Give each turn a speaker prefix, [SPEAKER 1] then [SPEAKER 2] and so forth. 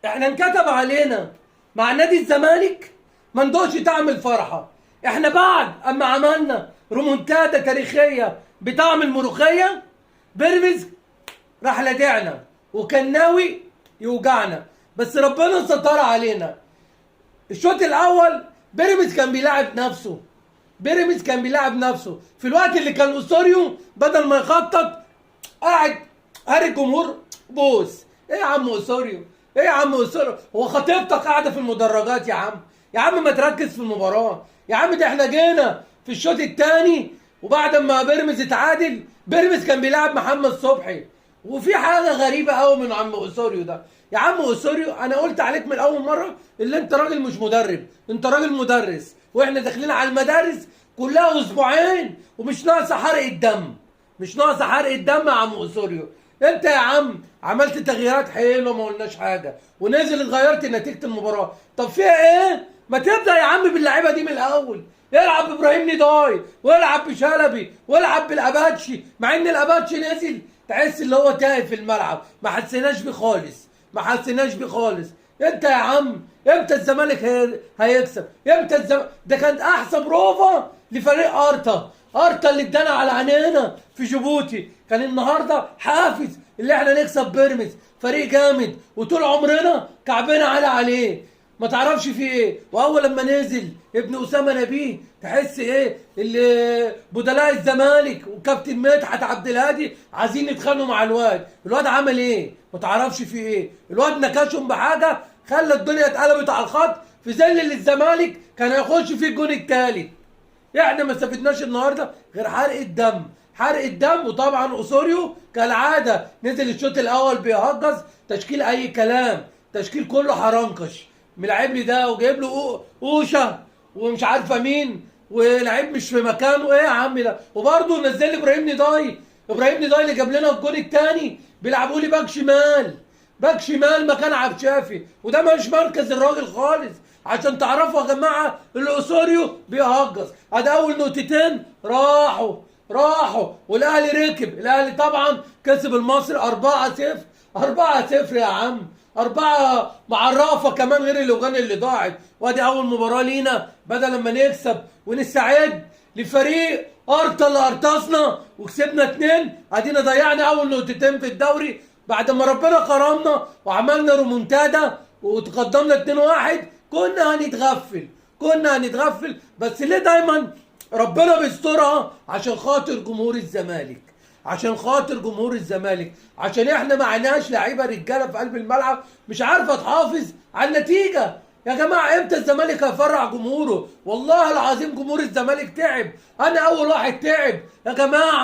[SPEAKER 1] احنا انكتب علينا مع نادي الزمالك ما ندوقش طعم الفرحه. احنا بعد اما عملنا رومونتادا تاريخيه بطعم الملوخيه، بيراميدز راح لدعنا وكان ناوي يوجعنا، بس ربنا ستر علينا. الشوط الاول بيراميدز كان بيلاعب نفسه، بيراميدز كان بيلاعب نفسه في الوقت اللي كان اسوريو بدل ما يخطط قاعد هاري الجمهور بوس. ايه يا عم اسوريو؟ ايه يا عم اسوريو؟ هو خطيبتك قاعده في المدرجات يا عم؟ يا عم ما تركز في المباراه يا عم. ده احنا جينا في الشوط الثاني وبعد ما بيراميدز اتعادل، بيراميدز كان بيلعب محمد صبحي. وفي حاجه غريبه قوي من عم اسوريو ده. يا عم اسوريو انا قلت عليك من اول مره اللي انت راجل مش مدرب، انت راجل مدرس، واحنا داخلين على المدارس كلها اسبوعين ومش ناقصه حرق الدم، مش ناقصه حرق الدم يا عم اسوريو. انت يا عم عملت تغييرات حلوه ما قلناش حاجه، ونزل غيرت نتيجه المباراه. طب فيها ايه؟ ما تبدا يا عم باللعيبه دي من الاول. العب بابراهيم نضاي والعب بشلبي والعب بالاباتشي، مع ان الاباتشي نزل تحس اللي هو تايه في الملعب، ما حسيناش بيه خالص، ما حسيناش بيه خالص. انت يا عم امتى الزمالك هيكسب؟ امتى الزمالك ده كانت احسن بروفا لفريق ارتا، ارتا اللي ادانا على عينينا في جيبوتي. كان النهارده حافز اللي احنا نكسب بيراميدز، فريق جامد وطول عمرنا كعبنا عليه ما تعرفش فيه ايه. واول لما نزل ابن اسامه نبيه تحس ايه اللي بدلاء الزمالك وكابتن مدحت عبد الهادي عايزين يتخانقوا مع الواد عمل ايه؟ ما تعرفش فيه ايه. الواد نكشهم بحاجه خلى الدنيا اتقلبت على الخط، في ظل اللي الزمالك كان هيخش فيه الجون الثالث. احنا ما استفدناش النهارده غير حرق الدم، حرق الدم. وطبعا اسوريو كالعاده نزل الشوط الاول بيهجص تشكيل اي كلام، تشكيل كله حرنكش، ملاعب لي ده وجايب له اوشه ومش عارفه مين، ولاعيب مش في مكانه. ايه يا عم ده؟ وبرضه نزل لي ابراهيم نضاي، ابراهيم نضاي اللي جاب لنا الجون الثاني بيلعبوا لي باك شمال، باك شمال مكان عبد الشافي، وده مش مركز الراجل خالص. عشان تعرفوا يا جماعه الاسوريو بيهجص. ادي اول نقطتين راحوا والاهلي ركب. الاهلي طبعا كسب المصري 4-0، 4-0 يا عم، 4 معرفه كمان غير الاوجان اللي ضاعت. وادي اول مباراه لينا بدل ما نكسب ونستعد لفريق ارتا اللي ارتصنا وكسبنا 2. ادينا ضيعنا اول نقطتين في الدوري بعد ما ربنا كرمنا وعملنا رومونتادا وتقدمنا 2-1. كنا هنتغفل بس ليه دايما ربنا بيسترها؟ عشان خاطر جمهور الزمالك، عشان خاطر جمهور الزمالك، عشان احنا معناش لعيبه رجاله في قلب الملعب مش عارفه تحافظ على النتيجه. يا جماعه امتى الزمالك هيفرع جمهوره؟ والله العظيم جمهور الزمالك تعب، انا اول واحد تعب يا جماعه.